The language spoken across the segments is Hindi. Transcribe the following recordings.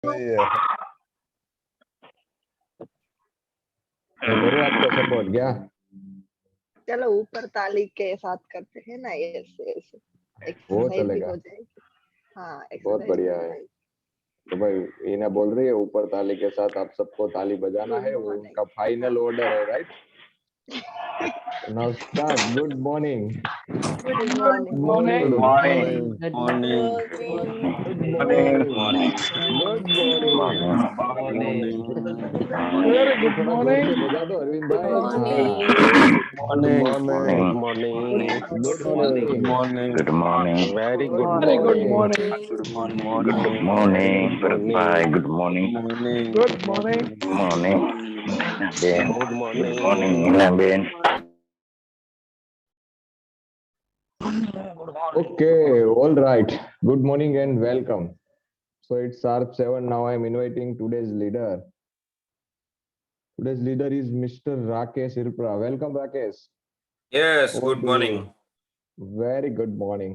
सही है। मैं करूँ आपको सपोर्ट क्या? चलो ऊपर ताली के साथ करते हैं ना, ऐसे ऐसे वो एक्सरसाइज भी चलेगा। हो जाएगी। हाँ, बहुत एक्सरसाइज भी बढ़िया हो है। जाएगी। तो भाई इन्हें बोल रही है ऊपर ताली के साथ आप सबको ताली बजाना गुड है, वो मॉर्निंग। उनका हाँ। फाइनल ऑर्डर है, right? Now start. Good morning. Good Good morning. morning. Good Morning. Morning. Good Morning. Morning. Good Morning. Morning. Good morning. Morning. morning. ताली Very good थोड़ा जोर से morning. बजा दो अरविंद गुड भाई। हाँ। Morning. Good morning. Good Good morning. Good morning. Good morning. morning. Good morning. Very good good Very good morning. Morning. morning. Good Good morning. Very morning, good Bharat Bhai. morning. Good Good morning. morning. Good Good morning. Good morning. morning. Ben. Good Good morning. morning, Ina Ben. Okay, all right. Good morning and welcome. So it's sharp 7 now. I'm inviting today's leader. Today's leader is Mr. Rakesh Irpra. Welcome, Rakesh. Yes, Over good to morning. you. Very good morning.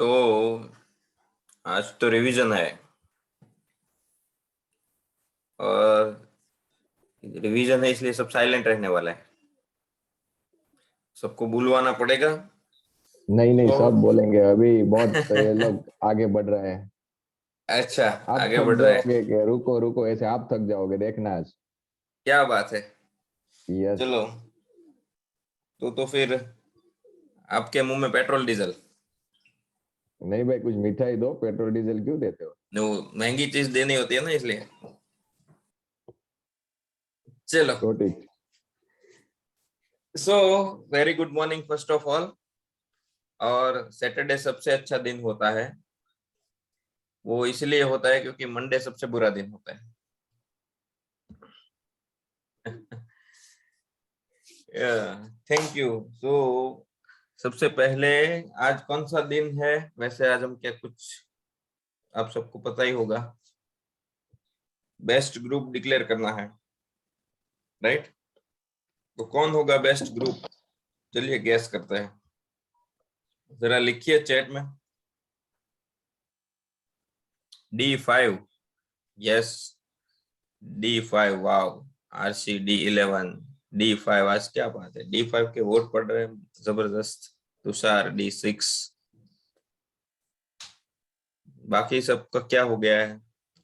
तो आज तो रिवीजन है और रिवीजन है इसलिए सब साइलेंट रहने वाला है, सबको बुलवाना पड़ेगा। नहीं नहीं, तो सब बोलेंगे। अभी बहुत ये लोग आगे बढ़ रहे हैं। अच्छा, आप आगे थक बढ़ रहे हैं, जाओगे कि रुको रुको, ऐसे आप थक जाओगे, देखना आज। क्या बात है। यस। चलो, तो फिर आपके मुंह में पेट्रोल डीजल। नहीं भाई, कुछ मिठाई दो, पेट्रोल डीजल क्यों देते हो? वो महंगी चीज देनी होती है ना, इसलिए। चलो, तो ठीक। So very good morning first of all. और सैटरडे सबसे अच्छा दिन होता है, वो इसलिए होता है क्योंकि मंडे सबसे बुरा दिन होता है। Thank you. सो सबसे पहले, आज कौन सा दिन है? वैसे आज हम क्या कुछ आप सबको पता ही होगा, बेस्ट ग्रुप डिक्लेयर करना है, राइट? तो कौन होगा बेस्ट ग्रुप? चलिए गैस करते हैं, जरा लिखिए चैट में। D5, yes, D5, wow. RC D11, D5, आज क्या बात है, D5 के वोट पड़ रहे हैं, जबरदस्त। तुषार D6, बाकी सबका क्या हो गया है?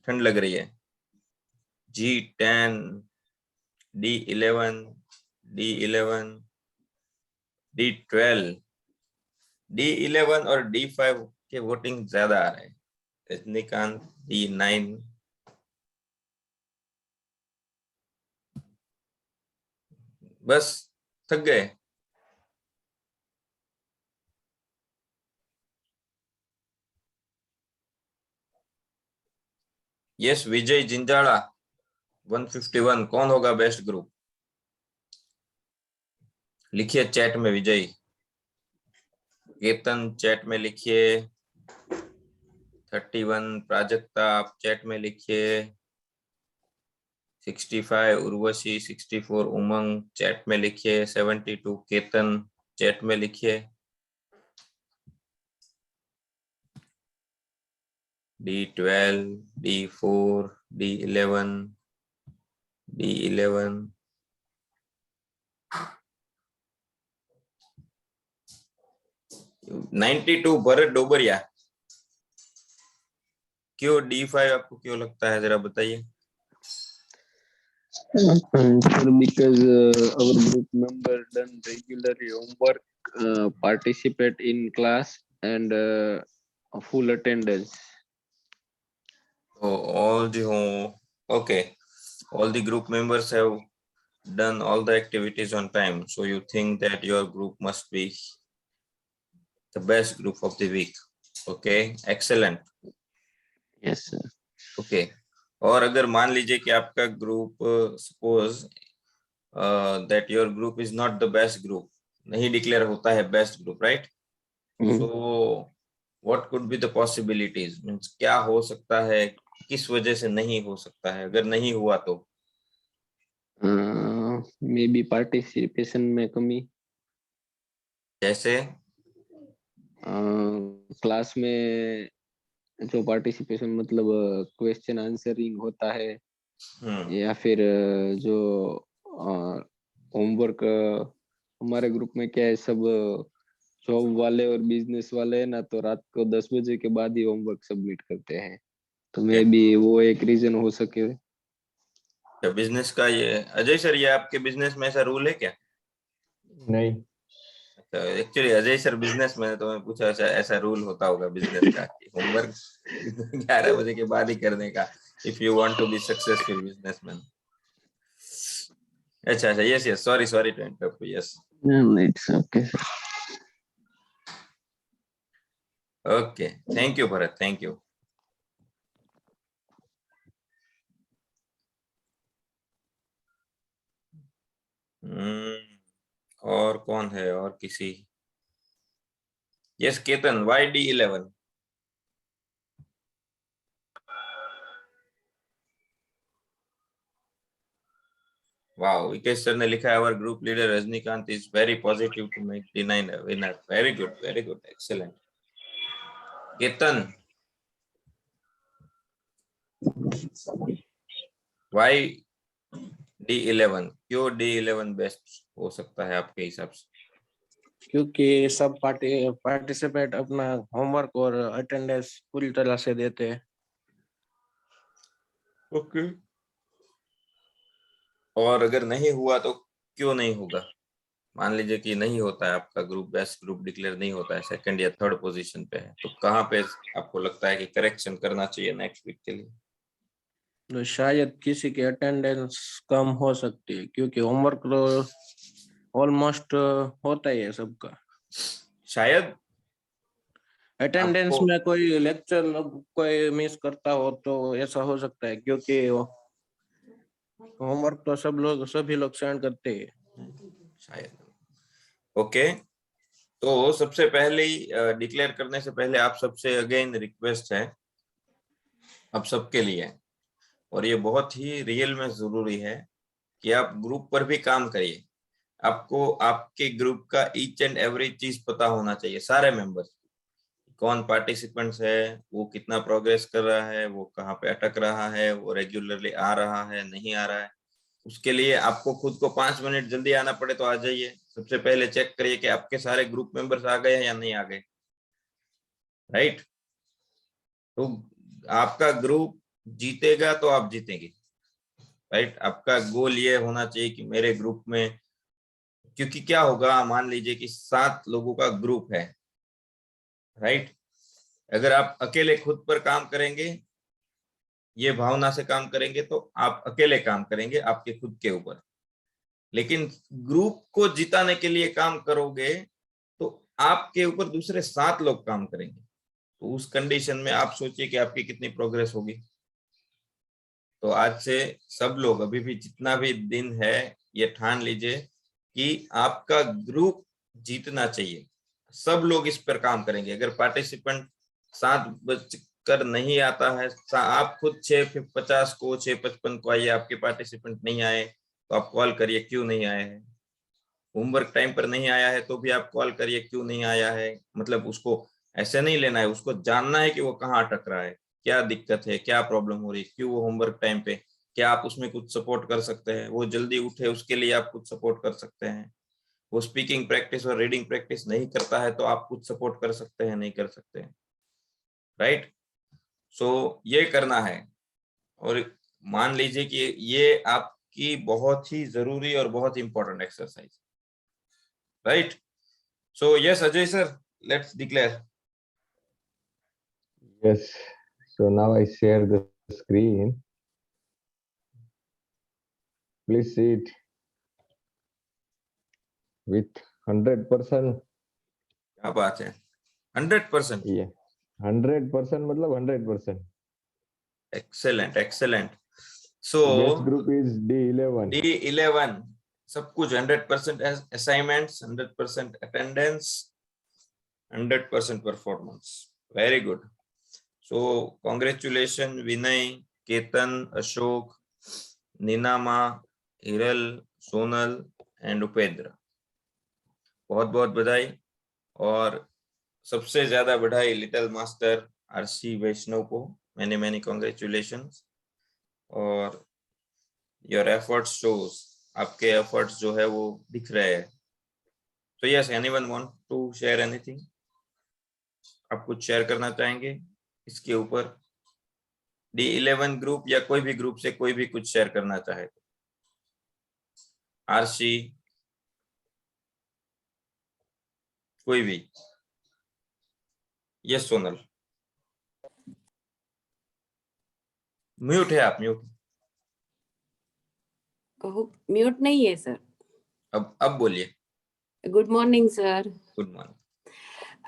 ठंड लग रही है। G10, D11, D11, D12, D11 और D5 के वोटिंग ज्यादा आ रहे हैं। रजनीकांत D9, बस थक गए। यस, विजय जिंजाड़ा 151, कौन होगा बेस्ट ग्रुप? लिखिए चैट में विजय। केतन चैट में लिखिए 31, प्राजक्ता आप चैट में लिखिए 65, उर्वशी 64, उमंग चैट में लिखिए 72, केतन चैट में लिखिए D12, D4, D11, D11, 92, Bharat डोबरिया। क्यों D5 आपको क्यों लगता है, जरा बताइए। Sir, because our group member done regularly homework, participate in class, and a full attendance. Oh, okay, all the group members have done all the activities on time, so you think that your group must be the best group of the week. Okay, excellent. Yes, sir. Okay, और अगर मान लीजिए कि आपका group, suppose that your group is not the best group, नहीं डिक्लेयर होता है best group, right? So what could be the possibilities, means क्या हो सकता है, किस वजह से नहीं हो सकता है, अगर नहीं हुआ तो? maybe participation में कमी, जैसे क्लास में जो पार्टिसिपेशन मतलब क्वेश्चन आंसरिंग होता है, या फिर जो होमवर्क, हमारे ग्रुप में क्या है, सब जॉब वाले और बिजनेस वाले है ना, तो रात को 10 बजे के बाद ही होमवर्क सबमिट करते हैं, तो मे भी वो एक रीजन हो सके। बिजनेस का ये अजय सर, ये आपके बिजनेस में ऐसा रूल है क्या? नहीं, एक्चुअली अजय सर बिजनेस में, तो मैं पूछा ऐसा रूल होता होगा बिजनेस का कि होमवर्क 11 बजे के बाद ही करने का, if you want to be successful businessman. अच्छा अच्छा, yes yes, sorry sorry to interrupt, yes it's okay. Okay, thank you Bharat, thank you. और कौन है, और किसी? Yes Ketan, YD11। Wow, Vikesh sir ने लिखा है our group leader Rajinikanth is very positive to make D9 a winner। Very good, excellent. Ketan, Y D11, क्यों D11 बेस्ट हो सकता है आपके हिसाब से? क्योंकि सब पार्टिसिपेट अपना होमवर्क और अटेंडेंस पूरी तरह से देते हैं। ओके। और अगर नहीं हुआ तो क्यों नहीं होगा? मान लीजिए कि नहीं होता है, आपका ग्रुप बेस्ट ग्रुप डिक्लेयर नहीं होता है, सेकंड या थर्ड पोजीशन पे है, तो कहाँ पे आपको लगता है कि करेक्शन करना चाहिए नेक्स्ट वीक के लिए? तो शायद किसी की अटेंडेंस कम हो सकती है, क्योंकि होमवर्क तो ऑलमोस्ट होता ही है सबका। शायद अटेंडेंस आपको में कोई लेक्चर कोई मिस करता हो तो ऐसा हो सकता है, क्योंकि होमवर्क तो सभी लोग सेंड करते हैं। शायद। ओके, तो सबसे पहले डिक्लेयर करने से पहले आप सबसे अगेन रिक्वेस्ट है आप सबके लिए, और ये बहुत ही रियल में जरूरी है कि आप ग्रुप पर भी काम करिए। आपको आपके ग्रुप का ईच एंड एवरी चीज पता होना चाहिए, सारे मेंबर्स, कौन पार्टिसिपेंट्स है, वो कितना प्रोग्रेस कर रहा है, वो कहाँ पे अटक रहा है, वो रेगुलरली आ रहा है नहीं आ रहा है। उसके लिए आपको खुद को 5 मिनट जल्दी आना पड़े तो आ जाइए। सबसे पहले चेक करिए कि आपके सारे ग्रुप मेंबर्स आ गए हैं या नहीं आ गए, राइट? तो आपका ग्रुप जीतेगा तो आप जीतेंगे, राइट? आपका गोल ये होना चाहिए कि मेरे ग्रुप में, क्योंकि क्या होगा, मान लीजिए कि 7 लोगों का ग्रुप है, राइट? अगर आप अकेले खुद पर काम करेंगे, ये भावना से काम करेंगे, तो आप अकेले काम करेंगे आपके खुद के ऊपर। लेकिन ग्रुप को जिताने के लिए काम करोगे तो आपके ऊपर दूसरे 7 लोग काम करेंगे। तो उस कंडीशन में आप सोचिए कि आपकी कितनी प्रोग्रेस होगी। तो आज से सब लोग, अभी भी जितना भी दिन है, ये ठान लीजिए कि आपका ग्रुप जीतना चाहिए। सब लोग इस पर काम करेंगे। अगर पार्टिसिपेंट 7 बजकर नहीं आता है, आप खुद 6:50 को 6:55 को आइए, आपके पार्टिसिपेंट नहीं आए तो आप कॉल करिए क्यों नहीं आए हैं। होमवर्क टाइम पर नहीं आया है तो भी आप कॉल करिए क्यों नहीं आया है। मतलब उसको ऐसे नहीं लेना है, उसको जानना है कि वो कहाँ अटक रहा है, क्या दिक्कत है, क्या प्रॉब्लम हो रही है, क्यों वो होमवर्क टाइम पे, क्या आप उसमें कुछ सपोर्ट कर सकते हैं। वो जल्दी उठे उसके लिए आप कुछ सपोर्ट कर सकते हैं। वो स्पीकिंग प्रैक्टिस और रीडिंग प्रैक्टिस नहीं करता है तो आप कुछ सपोर्ट कर सकते हैं, नहीं कर सकते हैं, राइट? सो ये करना है। और मान लीजिए कि ये आपकी बहुत ही जरूरी और बहुत important exercise, right? So yes Ajay sir, let's declare. yes. So now I share the screen. Please see it with 100%. क्या बात है, 100%। Yeah, 100% मतलब 100%. Excellent excellent. So Best group is D11. D11 सब कुछ 100% assignments, 100% attendance, 100% performance. Very good. So congratulation Vinay, Ketan, Ashok, Ninama, Hiral, Sonal and Upendra, बहुत बहुत बधाई। और सबसे ज्यादा बधाई लिटिल मास्टर आरसी वैष्णव को मैनी कॉन्ग्रेचुलेशंस। और योर एफर्ट्स शोज, आपके एफर्ट्स जो है वो दिख रहे हैं। तो yes, anyone want to share anything? आप कुछ शेयर करना चाहेंगे इसके ऊपर? D11 ग्रुप या कोई भी ग्रुप से कोई भी कुछ शेयर करना चाहे तो। आरसी, कोई भी? यस सोनल, म्यूट है आप, म्यूट। म्यूट नहीं है सर। अब बोलिए। Good morning sir. Good morning.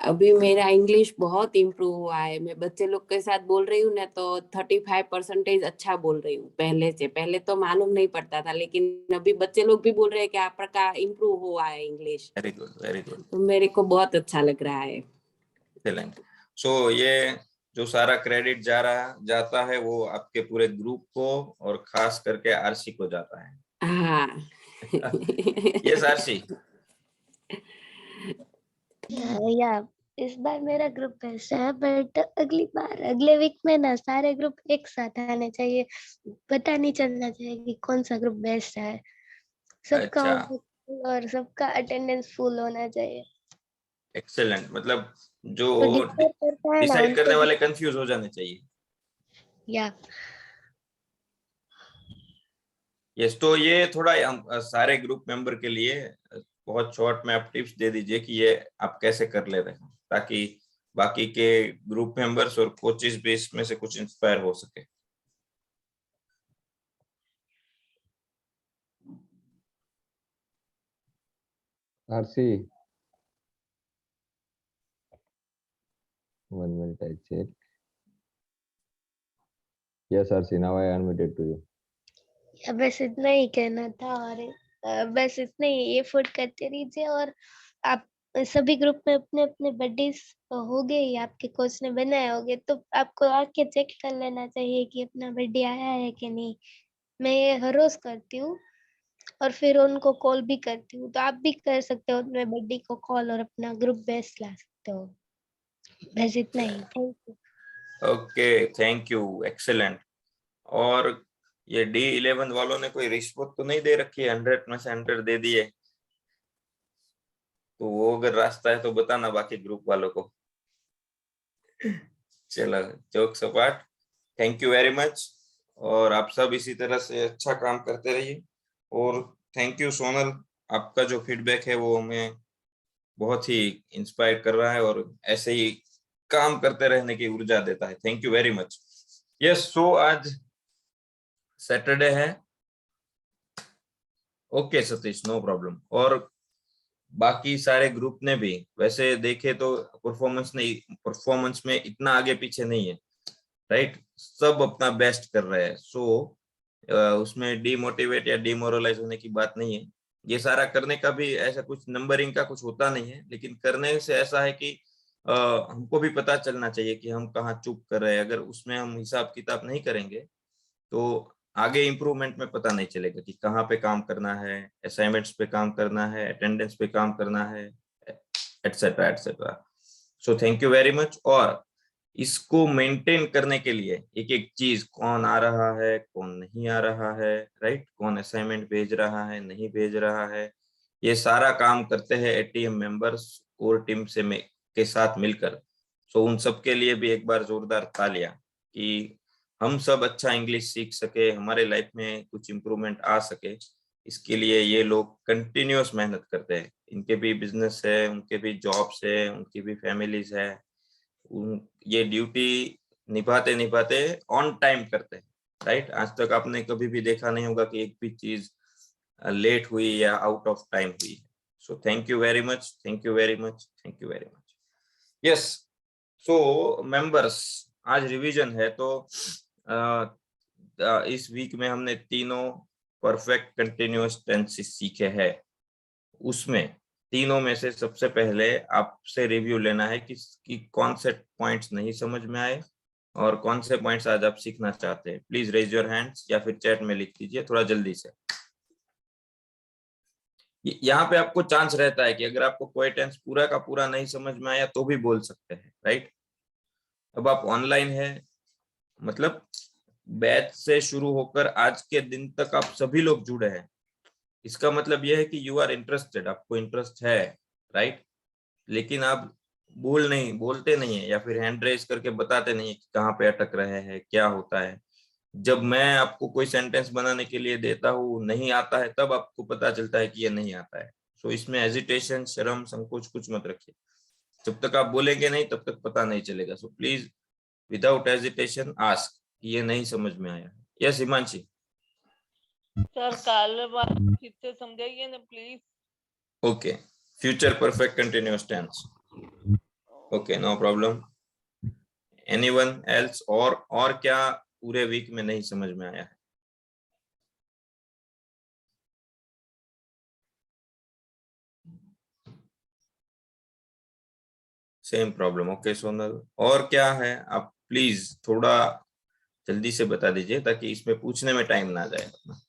अभी मेरा इंग्लिश बहुत इम्प्रूव हुआ है। मैं बच्चे लोग के साथ बोल रही हूँ ना, तो 35% अच्छा बोल रही हूँ पहले से। पहले तो मालूम नहीं पड़ता था, लेकिन अभी बच्चे लोग भी बोल रहे हैं कि आपका इम्प्रूव हुआ है English. Very good, very good. तो मेरे को बहुत अच्छा लग रहा है। एक्सीलेंट। सो ये जो सारा क्रेडिट जाता है वो आपके पूरे ग्रुप को और खास करके आरसी को जाता है। हाँ। Yes RC. या इस बार मेरा ग्रुप बेस्ट है, बट अगली बार अगले वीक में ना सारे ग्रुप एक साथ आने चाहिए। पता नहीं चलना चाहिए कि कौन सा ग्रुप बेस्ट है। सबका अच्छा, और सबका अटेंडेंस फुल होना चाहिए। एक्सीलेंट। मतलब जो तो डिसाइड करता है ना डिसाइड करने उनको। वाले कंफ्यूज हो जाने चाहिए। या यस, तो ये थोड़ा सारे ग्रुप मेंबर के लिए बहुत शॉर्ट में आप टिप्स दे दीजिए कि ये आप कैसे कर ले रहे हैं, ताकि बाकी के ग्रुप मेंबर्स और कोचेस भी इसमें से कुछ इंस्पायर हो सके। RC, 1 minute, I check. Yes, RC, now I unmuted to you. बस इतना ही कहना था। और बस इतना ही एफर्ट करते रहिए। और आप सभी ग्रुप में अपने अपने बड्डीज हो गए, आपके कोच ने बनाए होंगे, तो आपको आके चेक कर लेना चाहिए कि अपना बर्थडे आया है कि नहीं। मैं ये हर रोज करती हूँ और फिर उनको कॉल भी करती हूँ। तो आप भी कर सकते हो अपने बर्थडे को कॉल और अपना ग्रुप बेस्ट ला सकते हो। बस इतना ही। Thank you. Okay, thank you, excellent. और ये D11 वालों ने कोई रिश्वत तो नहीं दे रखी है? 100 में से 100 दे दिए? तो वो अगर रास्ता है तो बताना बाकी ग्रुप वालों को। चलो, जोक सपाट, थैंक यू वेरी मच। और आप सब इसी तरह से अच्छा काम करते रहिए। और थैंक यू सोनल, आपका जो फीडबैक है वो हमें बहुत ही इंस्पायर कर रहा है और ऐसे ही काम करते रहने की ऊर्जा देता है। Thank you very much. Yes, so आज सैटरडे है। Okay Satish, no problem. और बाकी सारे ग्रुप ने भी वैसे देखे तो परफॉर्मेंस में इतना आगे पीछे नहीं है, राइट? सब अपना बेस्ट कर रहे हैं। सो उसमें डीमोटिवेट या डीमोरलाइज होने की बात नहीं है। ये सारा करने का भी ऐसा कुछ नंबरिंग का कुछ होता नहीं है, लेकिन करने से ऐसा है कि हमको भी पता चलना चाहिए कि हम कहाँ चूक कर रहे हैं। अगर उसमें हम हिसाब किताब नहीं करेंगे तो आगे इम्प्रूवमेंट में पता नहीं चलेगा कि कहाँ पे काम करना है, असाइनमेंट्स पे काम करना है, अटेंडेंस पे काम करना है, etcetera etcetera. So thank you very much. और इसको मेंटेन करने के लिए एक एक चीज, कौन आ रहा है, कौन नहीं आ रहा है, राइट? कौन असाइनमेंट भेज रहा है, नहीं भेज रहा है, ये सारा काम करते हैं एटीएम मेंबर्स और टीम के साथ मिलकर। सो उन सब के लिए भी एक बार जोरदार तालियां कि हम सब अच्छा इंग्लिश सीख सके, हमारे लाइफ में कुछ इम्प्रूवमेंट आ सके। इसके लिए ये लोग कंटिन्यूअस मेहनत करते हैं। इनके भी बिजनेस है, उनके भी जॉब्स है, उनकी भी फैमिलीज है। ये ड्यूटी निभाते निभाते ऑन टाइम करते हैं, राइट? आज तक आपने कभी भी देखा नहीं होगा कि एक भी चीज लेट हुई या आउट ऑफ टाइम हुई। So thank you very much, thank you very much, thank you very much. Yes, so members, आज रिवीजन है। तो इस वीक में हमने तीनों परफेक्ट कंटिन्यूअस टेंसेस सीखे हैं। उसमें तीनों में से सबसे पहले आपसे रिव्यू लेना है कि कौन से पॉइंट्स नहीं समझ में आए और कौन से पॉइंट्स आज आप सीखना चाहते हैं। प्लीज रेज योर हैंड्स या फिर चैट में लिख दीजिए थोड़ा जल्दी से। यहाँ पे आपको चांस रहता है कि अगर आपको कोई टेंस पूरा का पूरा नहीं समझ में आया तो भी बोल सकते हैं, राइट? अब आप ऑनलाइन है, मतलब बैच से शुरू होकर आज के दिन तक आप सभी लोग जुड़े हैं, इसका मतलब यह है कि यू आर इंटरेस्टेड, आपको इंटरेस्ट है, राइट। लेकिन आप बोलते नहीं है या फिर हैंड रेज करके बताते नहीं है कि कहाँ पे अटक रहे हैं, क्या होता है। जब मैं आपको कोई सेंटेंस बनाने के लिए देता हूँ, नहीं आता है, तब आपको पता चलता है कि ये नहीं आता है। सो इसमें हेजिटेशन, शर्म, संकोच कुछ मत रखिए। जब तक आप बोलेंगे नहीं तब तक पता नहीं चलेगा। So please without hesitation ask, ये नहीं समझ में आया। यस हिमांशी। सर काल बार फिर से समझाइए ना please. Okay, future perfect continuous tense. Okay, no problem. Anyone else? और क्या पूरे वीक में नहीं समझ में आया है? Same problem. ओके सोनल, और क्या है? आप प्लीज थोड़ा जल्दी से बता दीजिए ताकि इसमें पूछने में टाइम ना जाए अपना।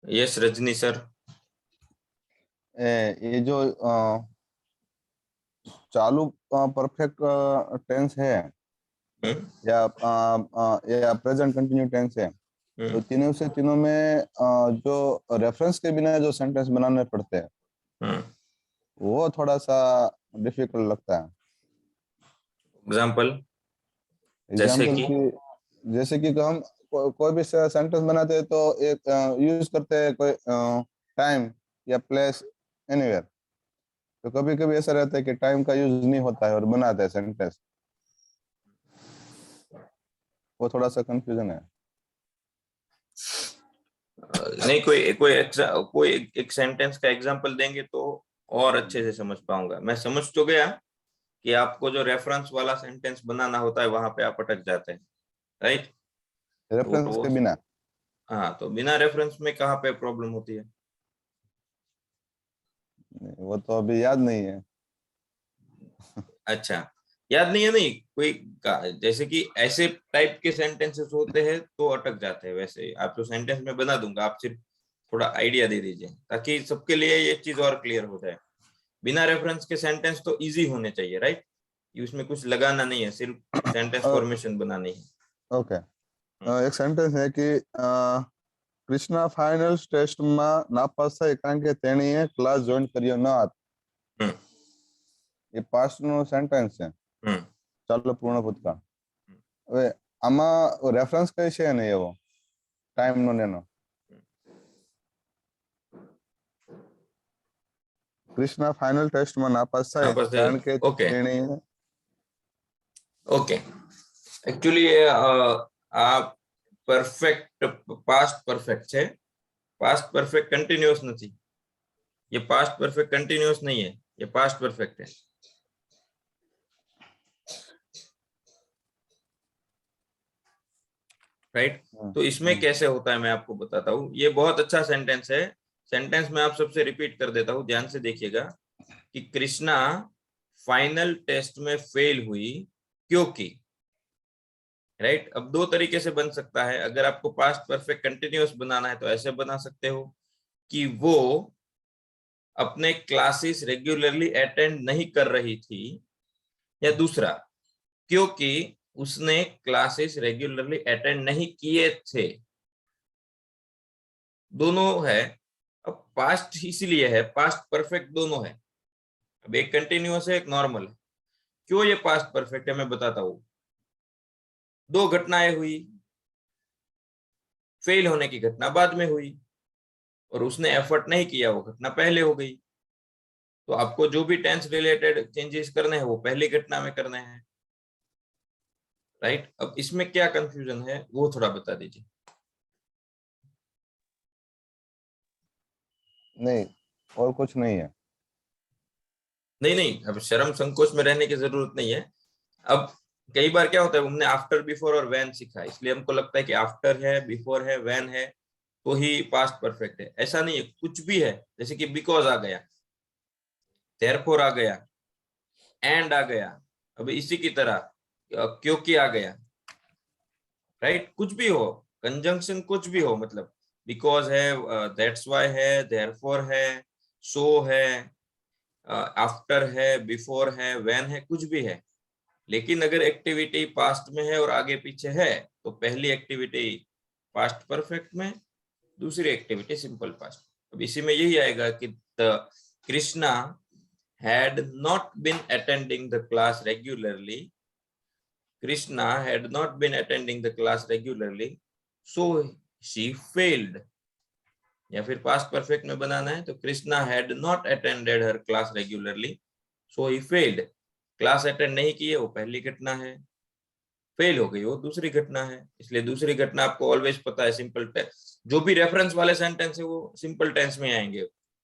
Yes Rajni sir. ये जो चालू परफेक्ट टेंस है या प्रेजेंट कंटिन्यू टेंस है, तो तीनों में जो रेफरेंस के बिना जो सेंटेंस बनाने पड़ते हैं वो थोड़ा सा डिफिकल्ट लगता है। एग्जाम्पल जैसे कि हम कोई भी सेंटेंस बनाते हैं तो एक यूज करते हैं कोई टाइम या प्लेस एनीवेयर, तो कभी कभी ऐसा रहता है कि टाइम का यूज नहीं होता है और बनाते हैं सेंटेंस, वो थोड़ा सा कंफ्यूजन है। नहीं, कोई एक सेंटेंस का एग्जांपल देंगे तो और अच्छे से समझ पाऊंगा। मैं समझ तो गया कि आपको जो रेफरेंस वाला सेंटेंस बनाना होता है वहां पे आप अटक जाते हैं, राइट? रेफरेंस के बिना। हाँ, तो बिना रेफरेंस में कहाँ पे प्रॉब्लम होती है? वो तो अभी याद नहीं है। अच्छा, याद नहीं है? नहीं कोई जैसे कि ऐसे टाइप के सेंटेंसेस होते हैं तो अटक जाते हैं। वैसे आप तो सेंटेंस में बना दूंगा, आप सिर्फ थोड़ा आइडिया दे दीजिए ताकि सबके लिए ये चीज और क्लियर हो जाए। बिना रेफरेंस के सेंटेंस तो इजी होने चाहिए, राइट? उसमें कुछ लगाना नहीं है, सिर्फ सेंटेंस फॉर्मेशन बनानी है। ओके, एक सेंटेंस है कि कृष्णा फाइनल टेस्ट में नापास થાય કારણ કે તેણીએ ક્લાસ જોઈન કર્યો ન હતો। ये पास्ट નો સેન્ટેન્સ છે, ચાલો પૂર્ણ ભૂતકાળ। હવે આમાં રેફરન્સ કઈ છે ને એવો ટાઈમ નો નેનો। कृष्णा फाइनल टेस्ट में नापास થાય કારણ કે તેણીએ ओके, एक्चुअली आप परफेक्ट पास्ट परफेक्ट है, पास्ट परफेक्ट कंटिन्यूअस नहीं। ये पास्ट परफेक्ट कंटिन्यूअस नहीं है, ये पास्ट परफेक्ट है, राइट? तो इसमें कैसे होता है मैं आपको बताता हूँ। ये बहुत अच्छा सेंटेंस है। सेंटेंस में आप सबसे रिपीट कर देता हूँ, ध्यान से देखिएगा कि कृष्णा फाइनल टेस्ट में फेल हुई क्योंकि, राइट? अब दो तरीके से बन सकता है। अगर आपको पास्ट परफेक्ट कंटिन्यूअस बनाना है तो ऐसे बना सकते हो कि वो अपने क्लासेस रेगुलरली अटेंड नहीं कर रही थी, या दूसरा क्योंकि उसने क्लासेस रेगुलरली अटेंड नहीं किए थे। दोनों है। अब पास्ट इसलिए है, पास्ट परफेक्ट दोनों है। अब एक कंटिन्यूअस है, एक नॉर्मल है। क्यों ये पास्ट परफेक्ट है मैं बताता हूं। दो घटनाएं हुई, फेल होने की घटना बाद में हुई और उसने एफर्ट नहीं किया, वो घटना पहले हो गई। तो आपको जो भी टेंस रिलेटेड चेंजेस करने हैं वो पहली घटना में करने हैं, राइट? अब इसमें क्या कंफ्यूजन है वो थोड़ा बता दीजिए। नहीं, और कुछ नहीं है। नहीं, अब शर्म संकोच में रहने की जरूरत नहीं है। अब कई बार क्या होता है, हमने आफ्टर, बिफोर और व्हेन सीखा, इसलिए हमको लगता है कि आफ्टर है, बिफोर है, व्हेन है तो ही पास्ट परफेक्ट है। ऐसा नहीं है, कुछ भी है। जैसे कि बिकॉज आ गया, देयरफॉर आ गया, एंड आ गया। अब इसी की तरह क्योंकि आ गया, राइट, कुछ भी हो, कंजंक्शन कुछ भी हो, मतलब बिकॉज है, दैट्स वाई है, देयरफॉर है, सो है, आफ्टर है, बिफोर है, व्हेन है, कुछ भी है। लेकिन अगर एक्टिविटी पास्ट में है और आगे पीछे है तो पहली एक्टिविटी पास्ट परफेक्ट में, दूसरी एक्टिविटी सिंपल पास्ट। अब इसी में यही आएगा कि Krishna had not been attending the class regularly. Krishna had not been attending the class regularly, so she failed. या फिर पास्ट परफेक्ट में बनाना है तो Krishna had not attended her class regularly, so he failed. Class attend नहीं की है वो पहली घटना है, फेल हो गई वो दूसरी घटना है। इसलिए दूसरी घटना आपको ऑलवेज पता है सिंपल टेंस, जो भी रेफरेंस वाले सेंटेंस है वो सिंपल टेंस में आएंगे।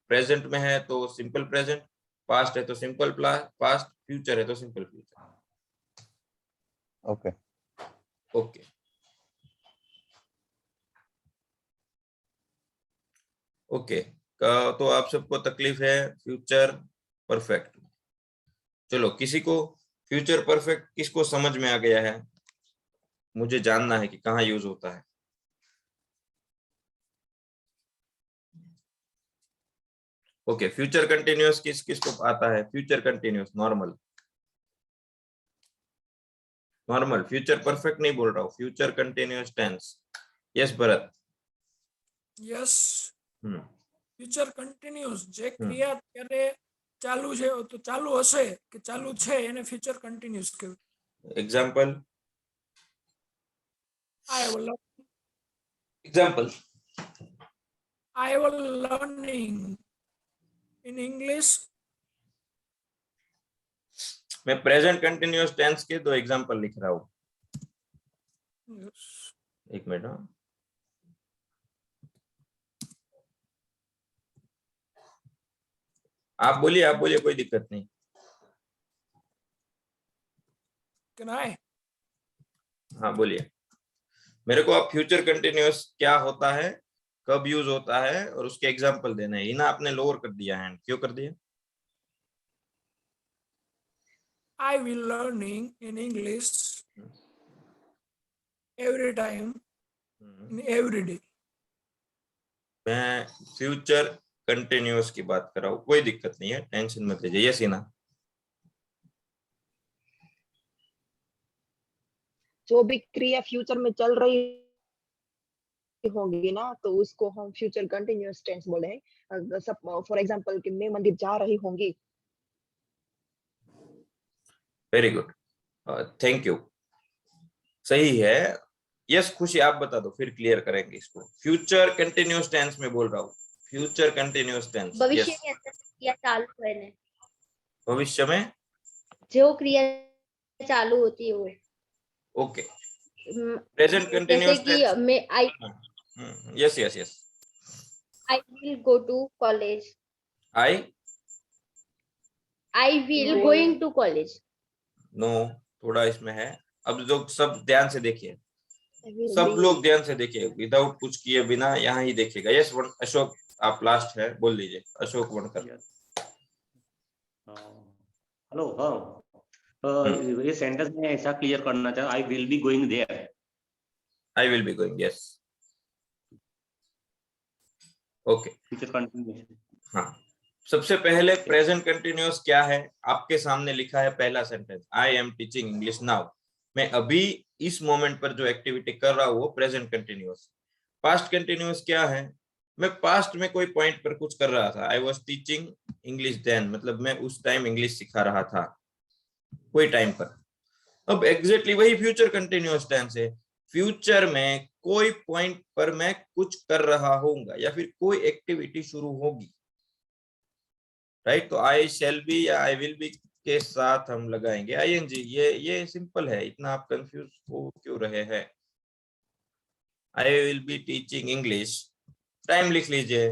प्रेजेंट में है तो सिंपल प्रेजेंट, पास्ट है तो सिंपल पास्ट, फ्यूचर है तो simple future. Okay okay okay, तो आप सबको तकलीफ है फ्यूचर परफेक्ट। चलो, किसी को फ्यूचर परफेक्ट किसको समझ में आ गया है, मुझे जानना है कि कहाँ यूज होता है। ओके, फ्यूचर कंटिन्यूअस किस किस को आता है? Future continuous normal, normal future perfect नहीं बोल रहा हूँ, future continuous tense. Yes Bharat. Yes, future continuous जे क्रिया અત્યારે ચાલુ છે તો ચાલુ હશે કે ચાલુ છે એને ફ્યુચર કન્ટિન્યુઅસ કહેવાય। Example, I will example, I will learning in English। मैं प्रेजेंट कंटिन्यूअस टेंस के दो एग्जांपल लिख रहा हूँ। एक मिनट, हाँ आप बोलिए, कोई दिक्कत नहीं। Can I? हाँ बोलिए, मेरे को आप फ्यूचर कंटिन्यूअस क्या होता है, कब यूज होता है और उसके एग्जांपल देना है। इना आपने लोअर कर दिया हैंड, क्यों कर दिया? I will learning in English every time in every day। मैं फ्यूचर कंटिन्यूअस की बात कर रहा हूँ, कोई दिक्कत नहीं है, टेंशन मत लीजिए। यस इना, जो भी क्रिया फ्यूचर में चल रही होगी ना तो उसको हम फ्यूचर कंटिन्यूअस टेंस बोले हैं। फॉर एग्जांपल कि मैं मंदिर जा रही होंगी। वेरी गुड, थैंक यू, सही है। यस खुशी, आप बता दो फिर क्लियर करेंगे इसको। फ्यूचर कंटिन्यूअस टेंस में बोल रहा हूँ, फ्यूचर कंटिन्यूअस टेंस। भविष्य की अंदर क्रिया चालू है ने, भविष्य में जो क्रिया चालू होती है वो। ओके, प्रेजेंट कंटिन्यूअस जैसे कि मैं yes yes yes, I will go to college। I will going to college। No, थोड़ा इसमें है। अब जो सब ध्यान से देखिए, सब लोग ध्यान से देखिए, विदाउट कुछ किए बिना यहाँ ही देखिएगा। यस अशोक, आप लास्ट है, बोल दीजिए। अशोक वनकर। हेलो, हाँ, ये सेंटेंस में ऐसा क्लियर करना चाहता, I will be going there. I will be going, yes okay. Future continuous, हाँ, सबसे पहले प्रेजेंट कंटिन्यूअस क्या है, आपके सामने लिखा है पहला sentence, I am teaching English now. मैं अभी इस मोमेंट पर जो एक्टिविटी कर रहा हूँ वो प्रेजेंट कंटिन्यूअस। पास्ट कंटिन्यूअस क्या है, मैं पास्ट में कोई पॉइंट पर कुछ कर रहा था, I was teaching English then, मतलब मैं उस टाइम इंग्लिश सिखा रहा था कोई टाइम पर। अब एग्जैक्टली वही फ्यूचर कंटिन्यूअस टेंस है, फ्यूचर में कोई पॉइंट पर मैं कुछ कर रहा होऊंगा या फिर कोई एक्टिविटी शुरू होगी, राइट। तो आई शैल बी या आई विल बी के साथ हम लगाएंगे आईएनजी। ये सिंपल है, इतना आप कंफ्यूज हो क्यों रहे हैं। आई will be teaching English, time लिख लीजिए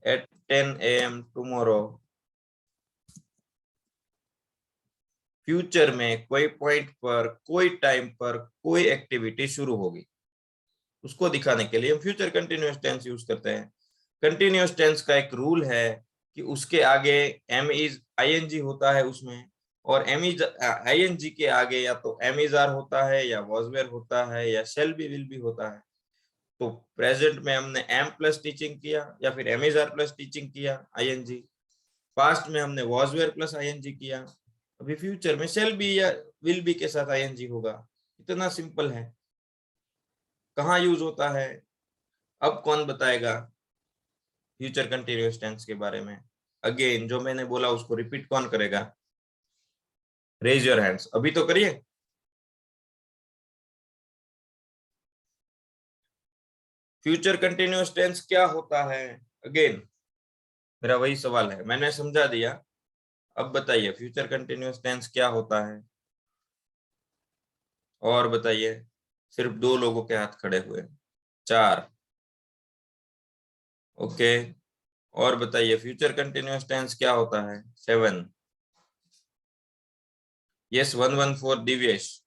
एट 10 AM टुमारो। फ्यूचर में कोई पॉइंट पर कोई टाइम पर कोई एक्टिविटी शुरू होगी, उसको दिखाने के लिए हम फ्यूचर कंटिन्यूअस टेंस यूज करते हैं। कंटिन्यूअस टेंस का एक रूल है कि उसके आगे एम इज आईएनजी होता है उसमें, और आईएनजी के आगे या तो एमिजार होता है या वॉज वेयर होता है या शेल बी विल बी होता है। तो प्रेजेंट में हमने एम प्लस टीचिंग किया या फिर एमिजार प्लस टीचिंग किया आईएनजी, पास्ट में हमने वॉज वेयर प्लस आईएनजी किया, अभी फ्यूचर में शेल बी या विल बी के साथ आईएनजी होगा। इतना सिंपल है। कहाँ यूज होता है अब कौन बताएगा फ्यूचर कंटिन्यूअस टेंस के बारे में? अगेन जो मैंने बोला उसको रिपीट कौन करेगा? रेज योर हैंड्स, अभी तो करिए। फ्यूचर कंटिन्यूअस टेंस क्या होता है? अगेन मेरा वही सवाल है, मैंने समझा दिया, अब बताइए फ्यूचर कंटिन्यूअस टेंस क्या होता है? और बताइए। सिर्फ 2 लोगों के हाथ खड़े हुए, 4। ओके, और बताइए फ्यूचर कंटिन्यूअस टेंस क्या होता है? 7। यस 114 दिव्येश,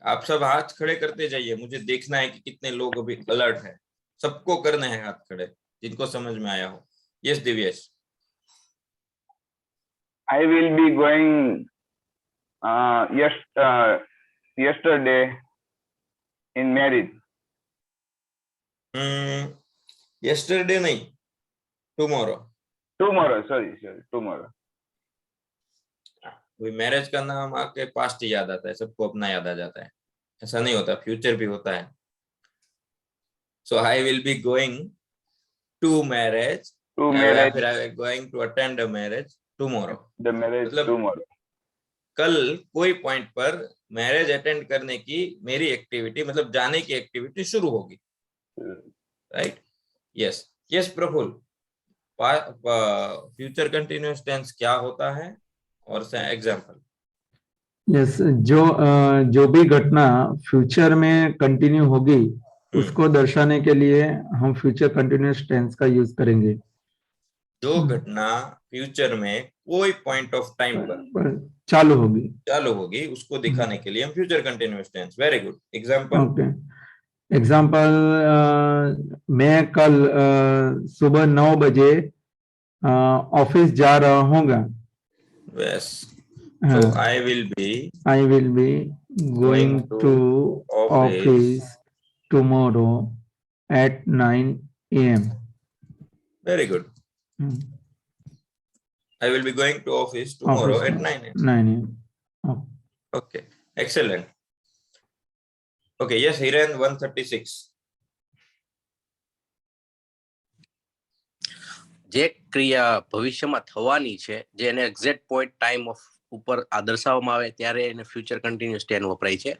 आप सब हाथ खड़े करते जाइए, मुझे देखना है कि कितने लोग अभी अलर्ट हैं। सबको करने हैं हाथ खड़े जिनको समझ में आया हो। Yes Divyesh. I will be going yesterday in marriage. yesterday नहीं, tomorrow. Tomorrow. मैरिज का नाम आके पास्ट ही याद आता है, सबको अपना याद आ जाता है। ऐसा नहीं होता, फ्यूचर भी होता है। So I will be going to marriage या फिर I am going to attend a marriage tomorrow. मतलब tomorrow. कल कोई पॉइंट पर मैरिज अटेंड करने की मेरी एक्टिविटी, मतलब जाने की एक्टिविटी शुरू होगी। Right? Yes yes Praful, future continuous tense क्या होता है और से एग्जांपल? यस, जो भी घटना फ्यूचर में कंटिन्यू होगी उसको दर्शाने के लिए हम फ्यूचर कंटिन्यूअस टेंस का यूज करेंगे। जो घटना फ्यूचर में कोई पॉइंट ऑफ टाइम पर चालू होगी उसको दिखाने के लिए हम future continuous tense. Very good, example? Okay, example, मैं कल सुबह 9 बजे ऑफिस जा रहा हूँगा। Yes, so I will be going to office tomorrow at 9 a.m. Very good. I will be going to office tomorrow at 9 a.m. 9 a.m. Oh. Okay, excellent. Okay, yes, Hiren 136. જે ક્રિયા ભવિષ્યમાં થવાની છે, જેને એક્ઝેક્ટ પોઈન્ટ ટાઈમ ઓફ ઉપર દર્શાવવામાં આવે ત્યારે એને ફ્યુચર કન્ટિન્યુઅસ ટેન્સ વપરાય છે।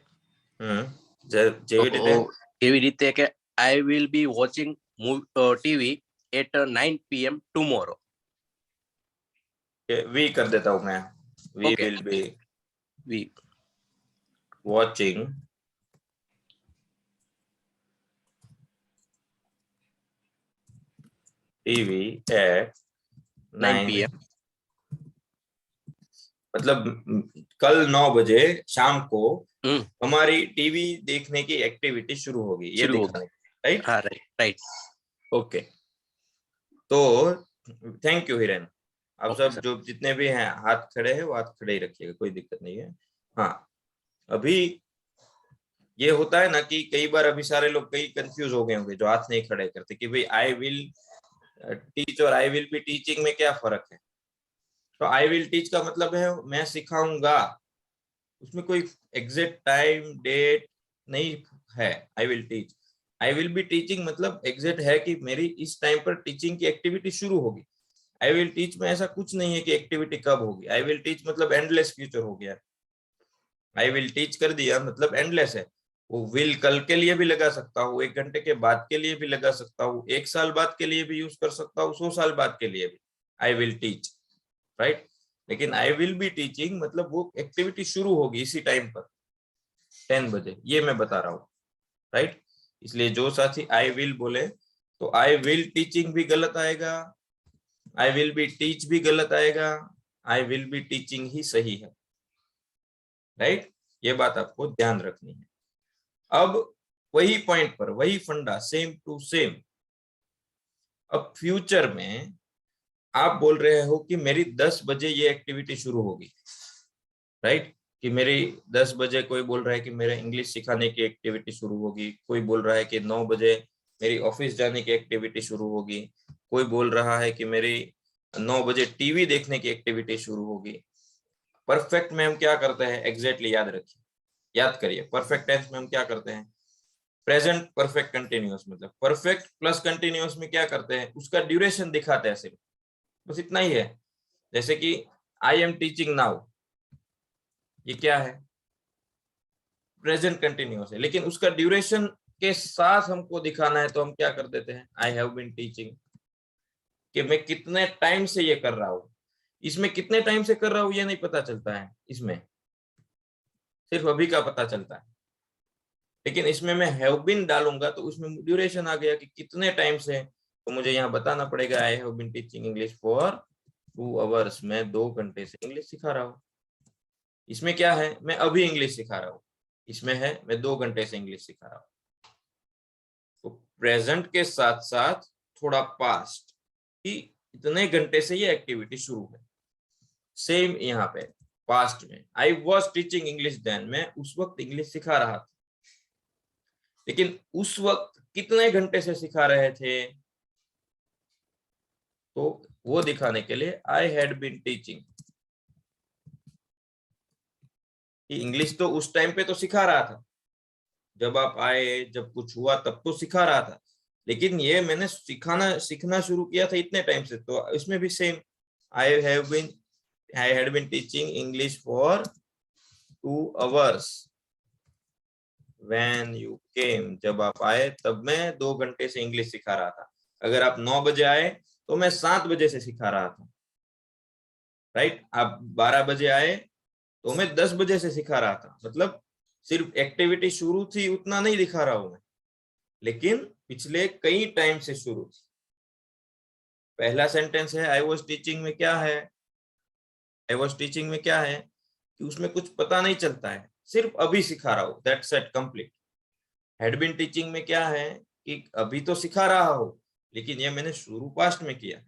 જેવી રીતે કે I will be watching TV at 9 p.m. tomorrow. We कर देता हूँ मैं। We will be watching TV at 9 p.m. मतलब कल 9 बजे शाम को हमारी टीवी देखने की एक्टिविटी शुरू होगी, ये दिखाने। राइट? हाँ, राइट। ओके, तो थैंक यू हिरेन। आप सब जो जितने भी हैं हाथ खड़े हैं वो हाथ खड़े ही रखिएगा, कोई दिक्कत नहीं है। हाँ, अभी ये होता है ना कि कई बार अभी सारे लोग कई कंफ्यूज हो गए होंगे जो हाथ नहीं खड़े करते कि भाई आई विल टीच और आई विल बी टीचिंग में क्या फर्क है। तो आई विल टीच का मतलब है मैं सिखाऊंगा, उसमें कोई एग्जैक्ट टाइम डेट नहीं है। I will teach, I will be teaching मतलब एग्जैक्ट है कि मेरी इस टाइम पर टीचिंग की एक्टिविटी शुरू होगी। आई विल टीच में ऐसा कुछ नहीं है कि एक्टिविटी कब होगी। आई विल टीच मतलब एंडलेस फ्यूचर हो गया। आई विल टीच कर दिया मतलब एंडलेस है। वो विल कल के लिए भी लगा सकता हूँ, 1 घंटे के बाद के लिए भी लगा सकता हूँ, 1 साल बाद के लिए भी यूज कर सकता हूँ, 100 साल बाद के लिए भी। I will teach, right? लेकिन आई विल बी टीचिंग मतलब वो एक्टिविटी शुरू होगी इसी टाइम पर 10 बजे, ये मैं बता रहा हूँ। राइट? इसलिए जो साथी आई विल बोले तो आई विल टीचिंग भी गलत आएगा, आई विल बी टीच भी गलत आएगा, आई विल बी टीचिंग ही सही है। राइट? ये बात आपको ध्यान रखनी है। अब वही पॉइंट पर वही फंडा, सेम टू सेम। अब फ्यूचर में आप बोल रहे हो कि मेरी 10 बजे ये एक्टिविटी शुरू होगी, राइट, कि मेरी 10 बजे कोई बोल रहा है कि मेरे इंग्लिश सिखाने की एक्टिविटी शुरू होगी, कोई बोल रहा है कि 9 बजे मेरी ऑफिस जाने की एक्टिविटी शुरू होगी, कोई बोल रहा है कि मेरी 9 बजे टीवी देखने की एक्टिविटी शुरू होगी। परफेक्ट में हम क्या करते हैं, एग्जैक्टली याद करिए, परफेक्ट टेंस में हम क्या करते हैं, प्रेजेंट परफेक्ट कंटिन्यूअस, मतलब परफेक्ट प्लस कंटिन्यूअस में क्या करते हैं, उसका ड्यूरेशन दिखाते हैं सिर्फ, बस इतना ही है। जैसे कि आई एम टीचिंग नाउ, ये क्या है, प्रेजेंट कंटिन्यूअस है, लेकिन उसका ड्यूरेशन के साथ हमको दिखाना है तो हम क्या कर देते हैं, आई हैव बीन टीचिंग, कि मैं कितने टाइम से ये कर रहा हूं। इसमें कितने टाइम से कर रहा हूं ये नहीं पता चलता है, इसमें सिर्फ अभी का पता चलता है, लेकिन इसमें मैं हैव बीन डालूंगा तो उसमें ड्यूरेशन आ गया कि कितने टाइम से, तो मुझे यहाँ बताना पड़ेगा I have been teaching English for 2 hours, मैं 2 घंटे से इंग्लिश सिखा रहा हूँ। इसमें क्या है, मैं अभी इंग्लिश सिखा रहा हूँ, इसमें है मैं 2 घंटे से इंग्लिश सिखा रहा हूँ। तो प्रेजेंट के साथ साथ थोड़ा पास्ट, कि इतने घंटे से ये एक्टिविटी शुरू है। सेम यहाँ पे पास्ट में, I was teaching English then, मैं उस वक्त इंग्लिश सिखा रहा था, लेकिन उस वक्त कितने घंटे से सिखा रहे थे, तो वो दिखाने के लिए I had been teaching, English तो उस टाइम पे तो सिखा रहा था, जब आप आए, जब कुछ हुआ तब तो सिखा रहा था, लेकिन ये मैंने सीखना शुरू किया था इतने टाइम से, तो इसमें भी same, I had been teaching English for 2 hours when you came, जब आप आए तब मैं 2 घंटे से इंग्लिश सिखा रहा था। अगर आप 9 बजे आए तो मैं 7 बजे से सिखा रहा था, राइट। आप 12 बजे आए तो मैं 10 बजे से सिखा रहा था, मतलब सिर्फ एक्टिविटी शुरू थी उतना नहीं दिखा रहा हूं मैं, लेकिन पिछले कई टाइम से शुरू थी। पहला सेंटेंस है आई वॉज टीचिंग में क्या है, आई वॉज टीचिंग में क्या है कि उसमें कुछ पता नहीं चलता है, सिर्फ अभी सिखा रहा हूं, that's it, complete. Had been teaching में क्या है कि अभी तो सिखा रहा हूं, लेकिन ये मैंने शुरू पास्ट में किया।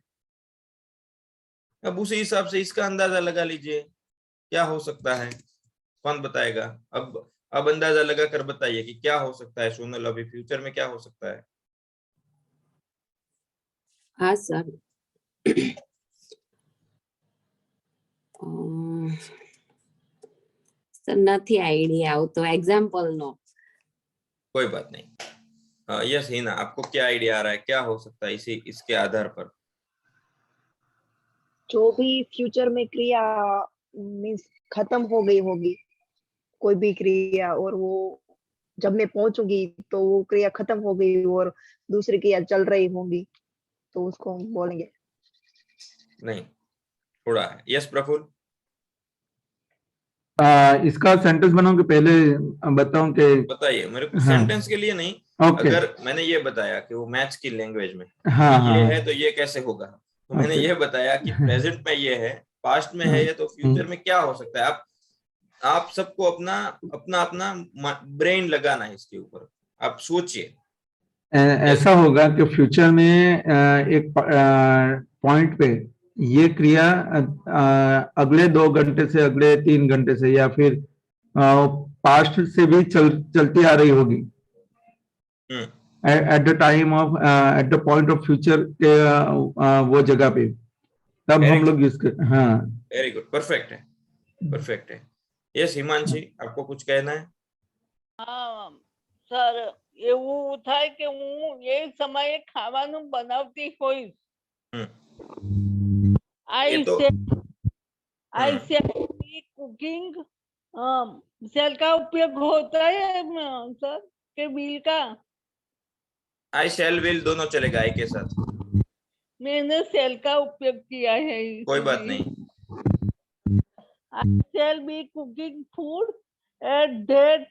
अब उसी हिसाब से इसका अंदाजा लगा लीजिए क्या हो सकता है, कौन बताएगा। अब अंदाजा लगा कर बताइए कि क्या हो सकता है सोनल, अभी फ्यूचर में क्या हो सकता है। हाँ सर, સર નથી આઈડિયા આવતો, એક્ઝામ્પલ નો। कोई बात नहीं। यस हिना, आपको क्या आइडिया आ रहा है, क्या हो सकता है इसके आधार पर। जो भी फ्यूचर में क्रिया मीन्स खत्म हो गई होगी, कोई भी क्रिया, और वो जब मैं पहुंचूंगी तो वो क्रिया खत्म हो गई और दूसरी क्रिया चल रही होगी, तो उसको हम बोलेंगे। नहीं, थोड़ा है। यस प्रफुल्ल, इसका सेंटेंस बनाऊं कि पहले बताऊं कि, बताइए मेरे को। हाँ, सेंटेंस के लिए नहीं, ओके, अगर मैंने ये बताया कि वो मैथ्स की लैंग्वेज में हाँ ये हाँ है तो ये कैसे होगा, तो मैंने ओके, ये बताया कि प्रेजेंट में ये है, पास्ट में है ये, तो फ्यूचर में क्या हो सकता है। आप सबको अपना अपना अपना ब्रेन लगाना है इसके ऊपर, आप सोचिए। ऐसा होगा कि फ्यूचर में एक पॉइंट पे ये क्रिया अगले 2 घंटे से, अगले 3 घंटे से, या फिर पास्ट से भी चलती आ रही होगी at the time of, at the point of future के वो जगह पे, तब हम लोग इसके, हाँ वेरी गुड, परफेक्ट है, परफेक्ट है। यस हिमांशी, आपको कुछ कहना है। હા સર, એવું થાય કે હું એ સમયે ખાવાનું બનાવતી હોઈશ, I तो से कुकिंग, सेल का उपयोग होता है सर के बिल का। आई शैल विल दोनों चलेगा आई के साथ, मैंने सेल का उपयोग किया है, कोई बात नहीं। I shall be cooking food at that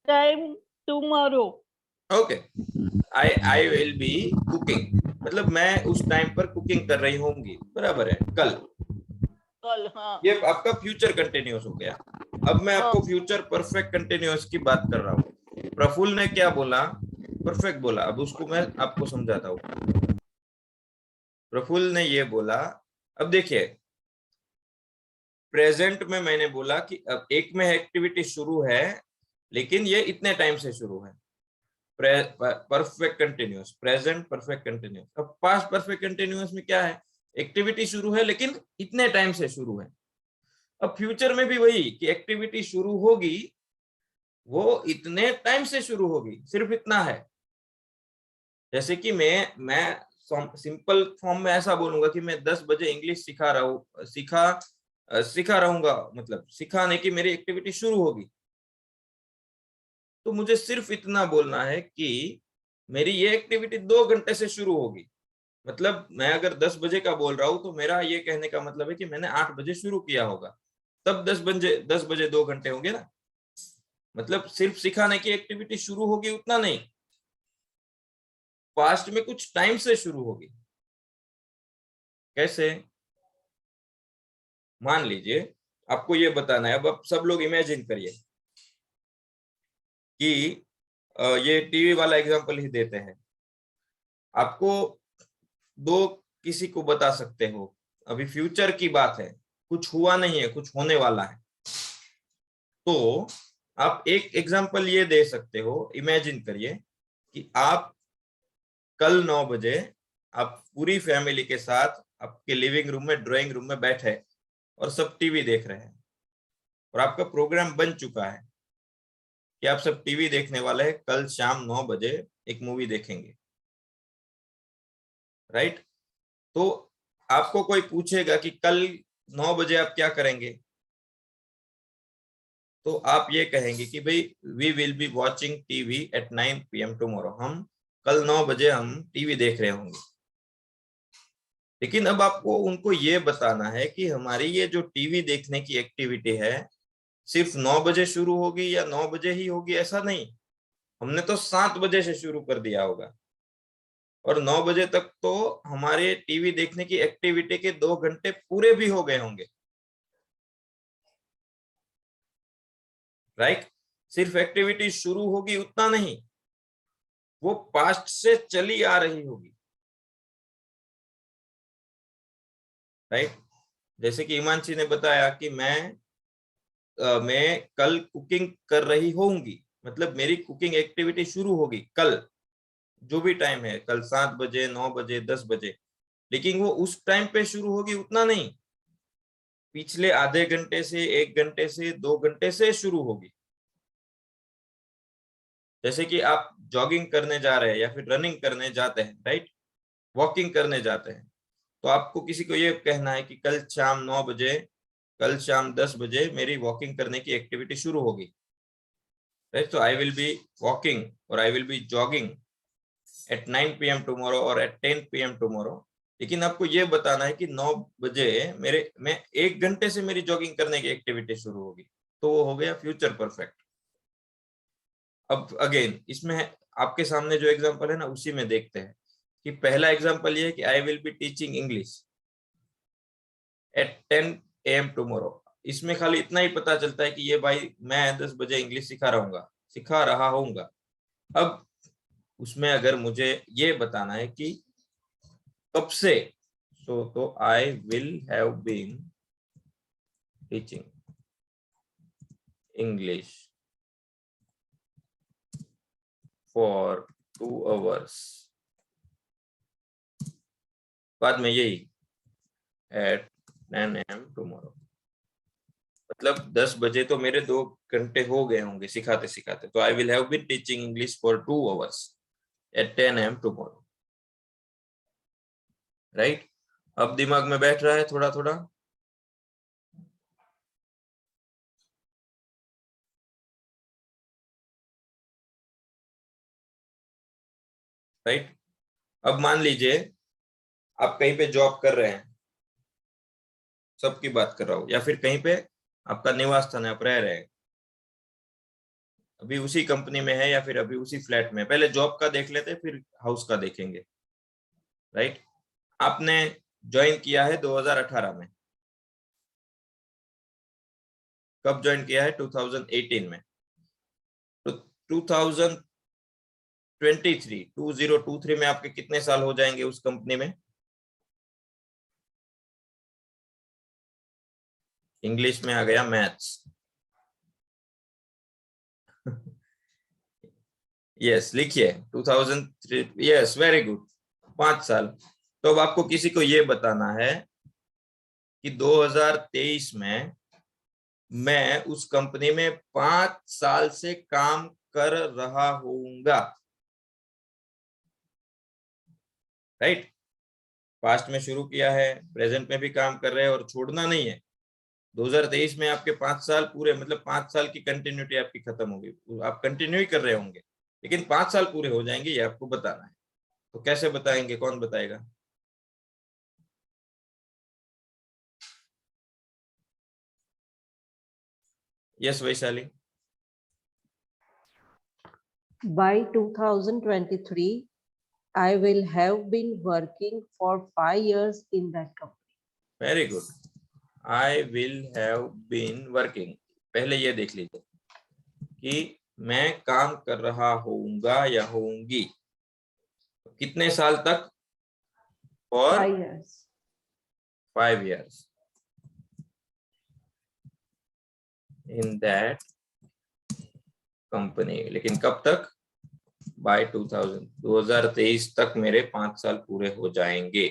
time tomorrow. Okay, I will B cooking, मतलब मैं उस टाइम पर कुकिंग कर रही होंगी, बराबर है, कल। हाँ, ये आपका फ्यूचर कंटिन्यूअस हो गया। अब मैं आपको फ्यूचर परफेक्ट कंटिन्यूअस की बात कर रहा हूँ। प्रफुल्ल ने क्या बोला, परफेक्ट बोला, अब उसको मैं आपको समझाता हूँ। प्रफुल्ल ने ये बोला, अब देखिए प्रेजेंट में मैंने बोला कि अब एक में एक्टिविटी शुरू है लेकिन ये इतने टाइम से शुरू है, perfect continuous, present perfect continuous. अब पास्ट परफेक्ट कंटिन्यूअस में क्या है, एक्टिविटी शुरू है लेकिन इतने टाइम से शुरू है। अब फ्यूचर में भी वही कि एक्टिविटी शुरू होगी, वो इतने टाइम से शुरू होगी, सिर्फ इतना है। जैसे कि मैं सिंपल फॉर्म में ऐसा बोलूंगा कि मैं 10 बजे इंग्लिश सिखा रहूंगा, मतलब सिखाने की मेरी एक्टिविटी शुरू होगी। तो मुझे सिर्फ इतना बोलना है कि मेरी ये एक्टिविटी 2 घंटे से शुरू होगी। मतलब मैं अगर 10 बजे का बोल रहा हूं तो मेरा ये कहने का मतलब है कि मैंने 8 बजे शुरू किया होगा, तब 10 बजे 2 घंटे होंगे ना। मतलब सिर्फ सिखाने की एक्टिविटी शुरू होगी उतना नहीं, पास्ट में कुछ टाइम से शुरू होगी। कैसे? मान लीजिए आपको ये बताना है, अब आप सब लोग इमेजिन करिए कि ये टीवी वाला एग्जांपल ही देते हैं। आपको दो किसी को बता सकते हो, अभी फ्यूचर की बात है, कुछ हुआ नहीं है, कुछ होने वाला है। तो आप एक एग्जांपल ये दे सकते हो, इमेजिन करिए कि आप कल 9 बजे आप पूरी फैमिली के साथ आपके लिविंग रूम में, ड्राइंग रूम में बैठे और सब टीवी देख रहे हैं और आपका प्रोग्राम बन चुका है कि आप सब टीवी देखने वाले हैं, कल शाम 9 बजे एक मूवी देखेंगे, राइट? तो आपको कोई पूछेगा कि कल 9 बजे आप क्या करेंगे, तो आप ये कहेंगे कि भाई we will be watching TV at 9 PM tomorrow, हम कल 9 बजे हम टीवी देख रहे होंगे। लेकिन अब आपको उनको ये बताना है कि हमारी ये जो टीवी देखने की एक्टिविटी है सिर्फ 9 बजे शुरू होगी या 9 बजे ही होगी, ऐसा नहीं। हमने तो 7 बजे से शुरू कर दिया होगा और 9 बजे तक तो हमारे टीवी देखने की एक्टिविटी के 2 घंटे पूरे भी हो गए होंगे, राइट? सिर्फ एक्टिविटी शुरू होगी उतना नहीं, वो पास्ट से चली आ रही होगी, राइट? जैसे कि हिमांशी ने बताया कि मैं कल कुकिंग कर रही होंगी, मतलब मेरी कुकिंग एक्टिविटी शुरू होगी कल, जो भी टाइम है, कल 7 बजे, 9 बजे, 10 बजे, लेकिन वो उस टाइम पे शुरू होगी उतना नहीं, पिछले आधे घंटे से, 1 घंटे से, 2 घंटे से शुरू होगी। जैसे कि आप जॉगिंग करने जा रहे हैं या फिर रनिंग करने जाते हैं, राइट? वॉकिंग करने जाते हैं, तो आपको किसी को ये कहना है कि कल शाम 9 बजे, कल शाम 10 बजे मेरी वॉकिंग करने की एक्टिविटी शुरू होगी, राइट? तो आई विल बी वॉकिंग और I will be jogging at 9 PM tomorrow और एट 10 PM टुमारो। लेकिन आपको ये बताना है कि 9 बजे मैं 1 घंटे से मेरी जॉगिंग करने की एक्टिविटी शुरू होगी, तो वो हो गया फ्यूचर परफेक्ट। अब अगेन इसमें आपके सामने जो एग्जांपल है ना, उसी में देखते हैं कि पहला एग्जांपल ये है कि I will be teaching English at 10 AM tomorrow. इसमें खाली इतना ही पता चलता है कि ये भाई मैं 10 बजे इंग्लिश सिखा रहा होऊंगा। अब उसमें अगर मुझे ये बताना है कि कब से, तो I will have been teaching English for 2 hours, बाद में यही एट 9 AM टुमारो। मतलब 10 बजे तो मेरे 2 घंटे हो गए होंगे सिखाते सिखाते, तो I will have been teaching English for 2 hours at 10 AM tomorrow, right? अब दिमाग में बैठ रहा है थोड़ा थोड़ा? राइट? अब मान लीजिए आप कहीं पे जॉब कर रहे हैं, सबकी बात कर रहा हूं, या फिर कहीं पे आपका निवास स्थान है, आप रह रहे हैं, अभी उसी कंपनी में है या फिर अभी उसी फ्लैट में। पहले जॉब का देख लेते फिर हाउस का देखेंगे, राइट? आपने ज्वाइन किया है 2018 में, कब ज्वाइन किया है? 2018 में। तो 2023 में आपके कितने साल हो जाएंगे उस कंपनी में? इंग्लिश में आ गया मैथ्स। यस लिखिए 2003। यस वेरी गुड, 5 साल। तो अब आपको किसी को ये बताना है कि 2023 में मैं उस कंपनी में 5 साल से काम कर रहा होऊंगा, राइट। पास्ट में शुरू किया है, प्रेजेंट में भी काम कर रहे हैं और छोड़ना नहीं है। 2023 में आपके 5 साल पूरे, मतलब 5 साल की कंटिन्यूटी आपकी खत्म होगी, आप कंटिन्यू ही कर रहे होंगे, लेकिन 5 साल पूरे हो जाएंगे, ये आपको बताना है। तो कैसे बताएंगे, कौन बताएगा? Yes Vaishali. By 2023, I will have been working for 5 years in that company. Very good, I will have been working. पहले ये देख लीजिए कि मैं काम कर रहा होऊंगा या होऊंगी, कितने साल तक? और 5 years. 5 years in that company। लेकिन कब तक? बाय 2023 तक मेरे 5 साल पूरे हो जाएंगे,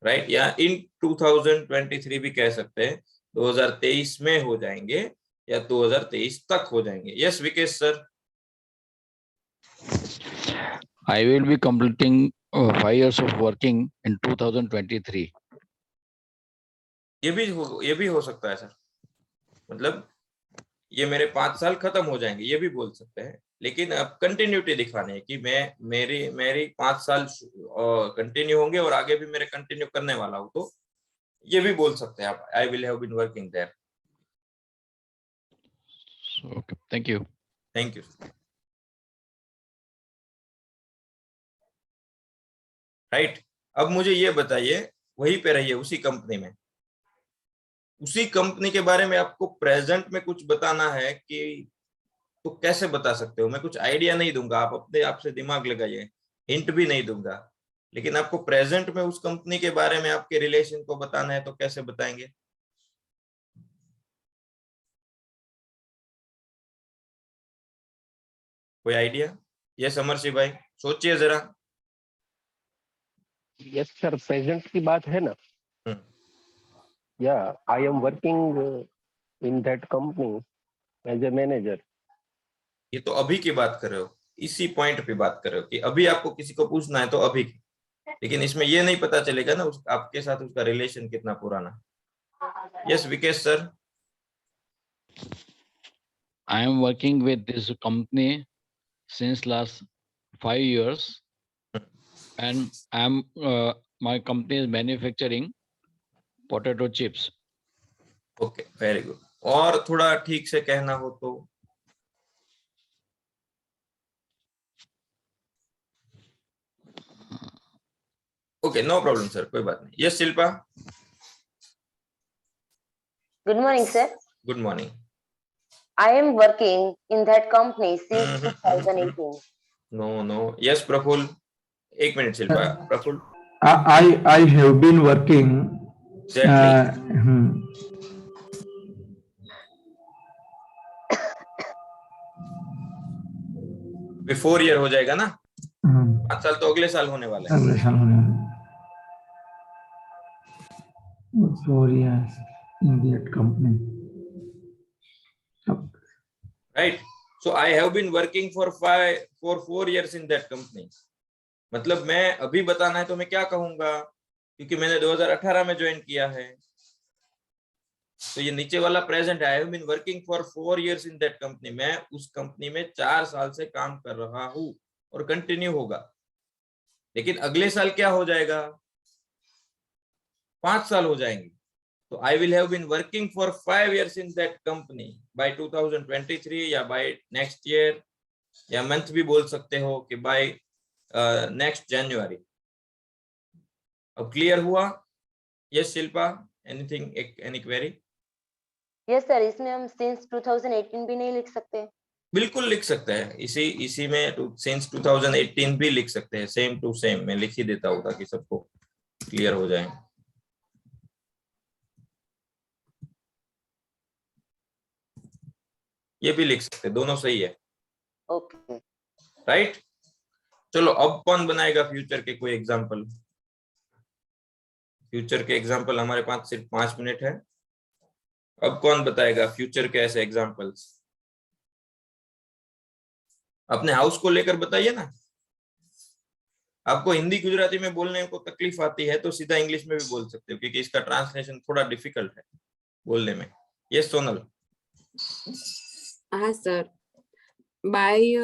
राइट। या इन 2023 भी कह सकते हैं, 2023 में हो जाएंगे या 2023 तक हो जाएंगे। Yes Vikesh sir. I will be completing 5 years of working in 2023. ये भी हो सकता है सर, मतलब ये मेरे 5 साल खत्म हो जाएंगे, ये भी बोल सकते हैं। लेकिन अब कंटिन्यूटी दिखानी है कि मैं मेरी 5 साल कंटिन्यू होंगे और आगे भी मेरे कंटिन्यू करने वाला हूं, तो ये भी बोल सकते हैं आप, I will have been working there. Okay, thank you. Thank you. Right, अब मुझे ये बताइए, वहीं पे रहिए उसी कंपनी में, उसी कंपनी के बारे में आपको प्रेजेंट में कुछ बताना है कि तो कैसे बता सकते हो? मैं कुछ आइडिया नहीं दूंगा, आप अपने आप से दिमाग लगाइए, हिंट भी नहीं दूंगा, लेकिन आपको प्रेजेंट में उस कंपनी के बारे में आपके रिलेशन को बताना है, तो कैसे बताएंगे? कोई आइडिया? यस अमरसी भाई, सोचिए जरा। यस सर, प्रेजेंट की बात है ना? या I am working in that company as a manager. ये तो अभी की बात कर रहे हो, इसी पॉइंट पे बात कर रहे हो कि अभी आपको किसी को पूछना है तो अभी की, लेकिन इसमें ये नहीं पता चलेगा ना आपके साथ उसका रिलेशन कितना पुराना। Yes Vikesh sir. I am working with this company since last 5 years, and my company is manufacturing potato chips. Okay very good. और थोड़ा ठीक से कहना हो तो? ओके नो प्रॉब्लम सर, कोई बात नहीं। Yes Shilpa. Good morning, sir. Good morning. I am working in that company since 2018. No yes Praful. एक minute Shilpa, Praful. I have been working. Before year हो जाएगा ना, 5 साल तो अगले साल होने वाला है। अगले साल होने वाला है। 4 years in that company. Right. So I have been working for 4 years in that company. मतलब मैं अभी बताना है तो मैं क्या कहूंगा, क्योंकि मैंने 2018 में ज्वाइन किया है, तो ये नीचे वाला प्रेजेंट है। I have been working for 4 years in that company। मैं उस कंपनी में 4 साल से काम कर रहा हूं और कंटिन्यू होगा। लेकिन अगले साल क्या हो जाएगा? 5 साल हो जाएंगे। तो I will have been working for 5 years in that company by 2023 या by नेक्स्ट ईयर, या मंथ भी बोल सकते हो कि by नेक्स्ट जनवरी। अब क्लियर हुआ? Yes Shilpa, anything, any query? Yes, sir. इसमें हम since 2018 भी नहीं लिख सकते? बिल्कुल लिख सकते हैं, इसी में सिंस 2018 भी लिख सकते हैं, सेम टू सेम। मैं लिख ही देता हूँ ताकि सबको क्लियर हो जाए। ये भी लिख सकते, दोनों सही है। Okay right. चलो अब कौन बनाएगा फ्यूचर के कोई एग्जांपल? फ्यूचर के एग्जांपल हमारे पास सिर्फ 5 मिनट है। अब कौन बताएगा फ्यूचर के ऐसे एग्जांपल्स? अपने हाउस को लेकर बताइए ना। आपको हिंदी गुजराती में बोलने को तकलीफ आती है तो सीधा इंग्लिश में भी बोल सकते हो, क्योंकि इसका ट्रांसलेशन थोड़ा डिफिकल्ट है बोलने में। यस सोनल। हाँ sir, bye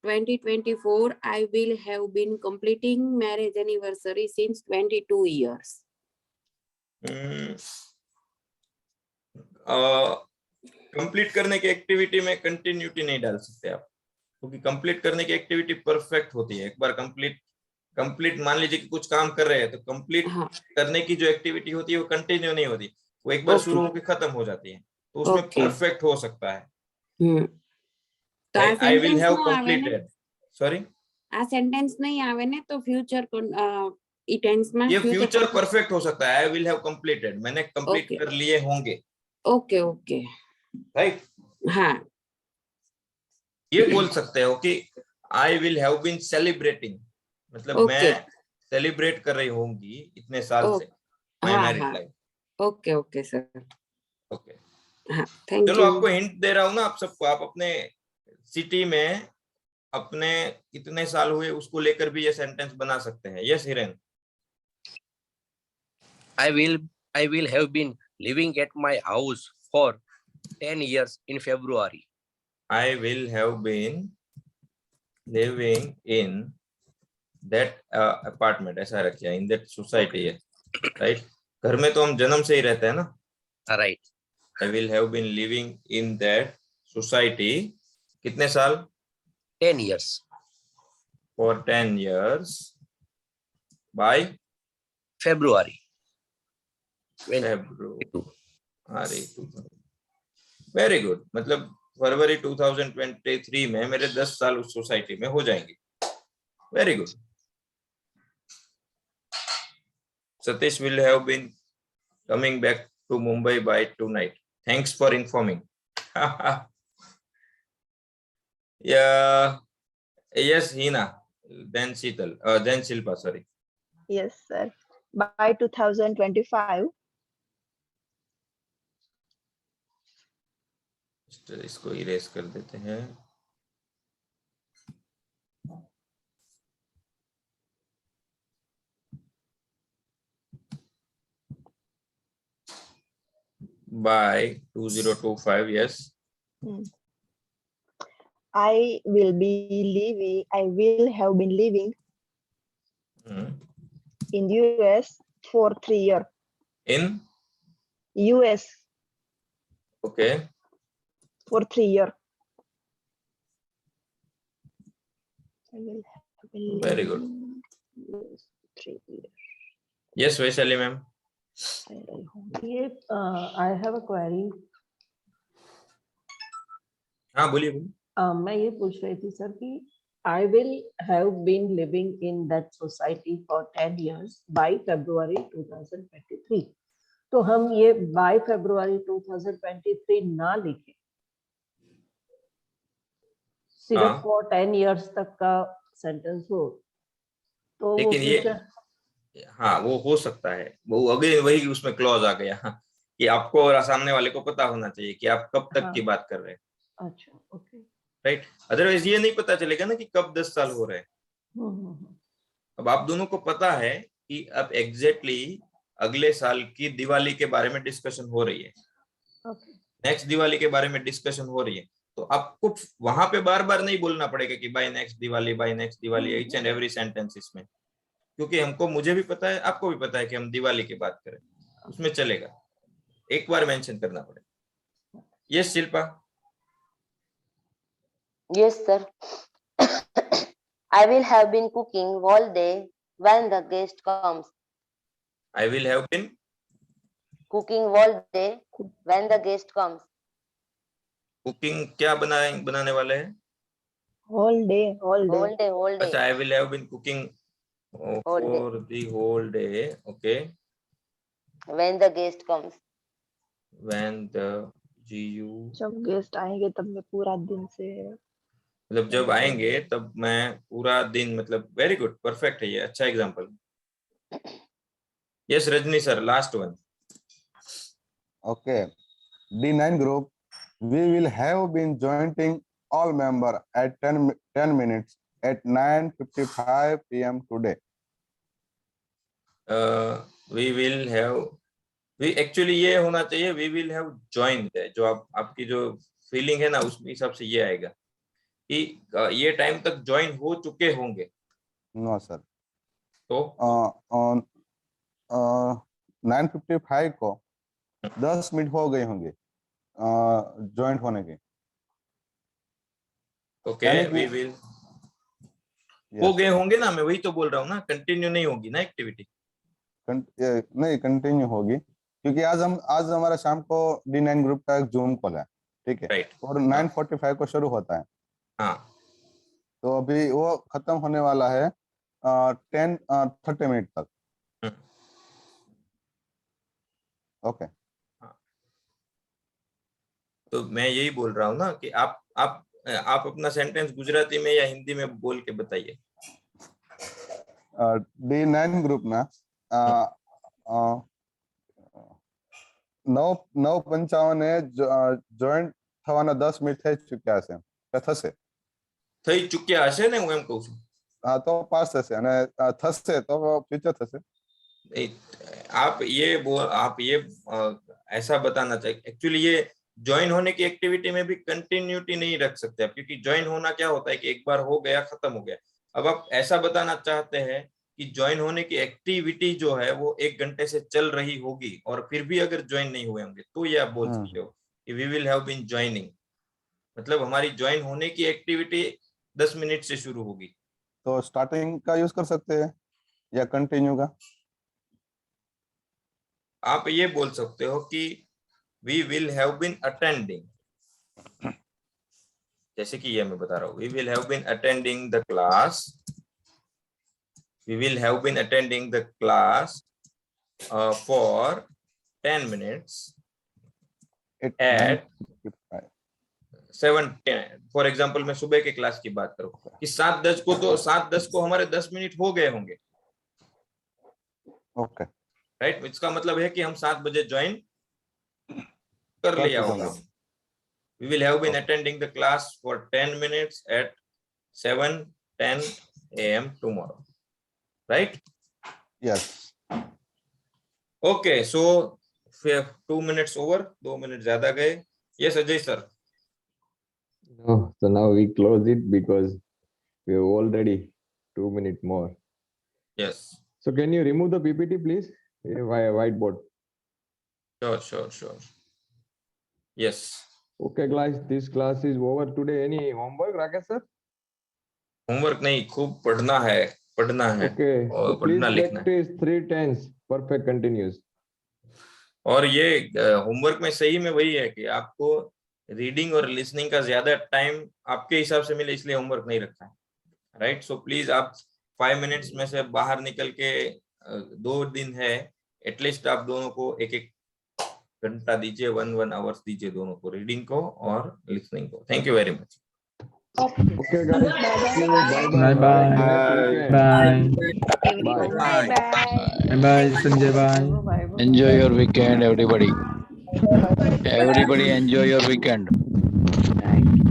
2024 I will have been completing marriage anniversary since 22 years. Complete करने की एक्टिविटी में कंटिन्यूटी नहीं डाल सकते आप, क्योंकि कंप्लीट करने की एक्टिविटी परफेक्ट होती है। एक बार कंप्लीट मान लीजिए कि कुछ काम कर रहे हैं तो कंप्लीट करने की जो एक्टिविटी होती है वो कंटिन्यू नहीं होती, वो एक बार शुरू होकर खत्म हो जाती है, तो उसमें परफेक्ट हो सकता है। I will have completed, sorry आ सेंटेंस नहीं आवे ने तो फ्यूचर टेंस में ये फ्यूचर परफेक्ट हो सकता है। आई विल हैव कंप्लीटेड, मैंने कंप्लीट कर लिए होंगे। Okay okay right. हाँ, ये बोल सकते हो कि I will have been celebrating, मतलब मैं सेलिब्रेट कर रही होंगी इतने साल से my married life. Okay okay sir. Okay हाँ, थैंक यू। चलो आपको हिंट दे रहा हूँ ना आप सबको। आप अपने सिटी में अपने कितने साल हुए उसको लेकर भी ये सेंटेंस बना सकते हैं। Yes Hiren. I will have been living at my house for 10 years in February. I will have been living in that apartment, ऐसा रखिए, in that society है, right? घर में तो हम जन्म से ही रहते हैं ना। Right. I will have been living in that society कितने साल? 10 years. For 10 years by February. Very good. मतलब फरवरी 2023 में मेरे 10 साल उस सोसाइटी में हो जाएंगे। Very good. Satish will have been coming back to Mumbai by tonight. Thanks for informing. Yeah. Yes, Hina. Then Sheetal. Then Shilpa. Sorry. Yes, sir. By 2025. इसको इरेज कर देते हैं। By 2025, yes. I will have been living in US for 3 years. In US. Okay. For 3 years. I will have been Very good. 3 years. Yes, Vaishali ma'am. I have a query. हाँ बोलिए बोलिए। मैं ये पूछ रही थी सर कि I will have been living in that society for 10 years by February 2023. तो हम ये by February 2023 ना लिखे, सिर्फ for 10 years तक का सेंटेंस हो तो लेकिन ये हाँ वो हो सकता है, वो अगले वही उसमें क्लॉज आ गया कि आपको और सामने वाले को पता होना चाहिए कि आप कब तक की बात कर रहे हैं। अच्छा, ओके, राइट। अदरवाइज ये नहीं पता चलेगा ना कि कब 10 साल हो रहे हैं। अब आप दोनों को पता है कि अब एग्जैक्टली अगले साल की दिवाली के बारे में डिस्कशन हो रही है, नेक्स्ट दिवाली के बारे में डिस्कशन हो रही है, तो आपको वहां पे बार बार नहीं बोलना पड़ेगा कि by next Diwali each and every sentences में, क्योंकि मुझे भी पता है, आपको भी पता है कि हम दिवाली की बात करें, उसमें चलेगा, एक बार मेंशन करना पड़ेगा। Yes Shilpa. Yes, sir. I will have been cooking all day when the guest comes. I will have been cooking all day when the guest comes. Cooking क्या बनाने वाले हैं? Whole day. अच्छा, I will have been cooking for the whole day. Okay. When the guest comes. When the GU जब गेस्ट आएंगे तब मैं पूरा दिन से मतलब जब आएंगे तब मैं पूरा दिन, मतलब वेरी गुड, परफेक्ट है ये, अच्छा example. Yes Rajni sir, last one. Okay. D9 group, we will have been joining all member at 10 minutes at 9:55 p.m. today. We will have, we actually ये होना चाहिए, we will have joined है, जो आपकी जो फीलिंग है ना उस हिसाब से ये आएगा कि ये टाइम तक ज्वाइन हो चुके होंगे। No sir. तो on 9:55 को 10 मिनट हो गए होंगे ज्वाइंट होने के। ओके, वी विल हो गए होंगे ना, मैं वही तो बोल रहा हूँ ना, कंटिन्यू नहीं होगी ना एक्टिविटी। नहीं कंटिन्यू होगी, क्योंकि आज हमारा शाम को D9 ग्रुप का एक जूम कॉल है, ठीक है, और 9:45 को शुरू होता है। हाँ, तो अभी वो खत्म होने वाला है 30 मिनट तक। ओके। तो मैं यही बोल रहा हूँ ना कि आप अपना सेंटेंस गुजराती में या हिंदी में बोल के बताइए। D9 ग्रुप ना 9:55 જોઈન્ટ થવાના 10 મિનિટ થઈ ચૂક્યા હશે કે થશે? થઈ ચૂક્યા હશે ને, હું એમ કહું છું। હા, તો પાસ થશે અને થશે તો ફ્યુચર થશે। आप ये ऐसा बताना चाहिए। एक्चुअली ये ज्वाइन होने की एक्टिविटी में भी कंटिन्यूटी नहीं रख सकते आप, क्योंकि ज्वाइन होना क्या होता है कि एक बार हो गया खत्म हो गया। अब आप ऐसा बताना चाहते हैं कि ज्वाइन होने की एक्टिविटी जो है वो 1 घंटे से चल रही होगी और फिर भी अगर ज्वाइन नहीं हुए होंगे तो ये आप बोल सकते हो कि we will have been joining, मतलब हमारी ज्वाइन होने की एक्टिविटी 10 मिनट से शुरू होगी। तो स्टार्टिंग का यूज कर सकते हैं या कंटिन्यू का? आप ये बोल सकते हो कि we will have been attending, जैसे कि ये मैं बता रहा हूँ, we will have been attending the class, we will have been attending the class for 10 minutes at 7:10। For example मैं सुबह के क्लास की बात करूं कि 7:10 को, तो 7:10 को हमारे 10 मिनट हो गए होंगे। ओके, राइट, इसका मतलब है कि हम 7 बजे ज्वाइन कर लिया होगा। we will have been attending the class for 10 minutes at 7:10 a.m. tomorrow, right? Yes. Okay, so 2 minutes over, 2 minute ज्यादा गए। Yes, Ajay sir. No, so now we close it because we have already 2 minutes more. Yes. So can you remove the PPT, please? Whiteboard. Sure. Yes. Okay, guys, this class is over today. Any homework, Rakesh sir? Homework नहीं, खूब पढ़ना है Okay, और so please पढ़ना लिखना है। practice 3 tense perfect continuous. और ये होमवर्क में सही में वही है कि आपको रीडिंग और लिसनिंग का ज्यादा टाइम आपके हिसाब से मिले, इसलिए होमवर्क नहीं रखा है। राइट, सो प्लीज आप 5 मिनट्स में से बाहर निकल के 2 दिन है, एटलीस्ट आप दोनों को 1-1 घंटा दीजिए, 1 आवर्स दीजिए दोनों को, रीडिंग को और लिसनिंग को। Thank you very much. Okay, guys. Bye bye, Sanjay. Bye. Enjoy your weekend, everybody. Everybody enjoy your weekend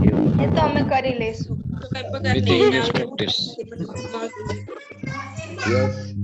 ये तो हमें कर ही लेसु with English practice. Yes.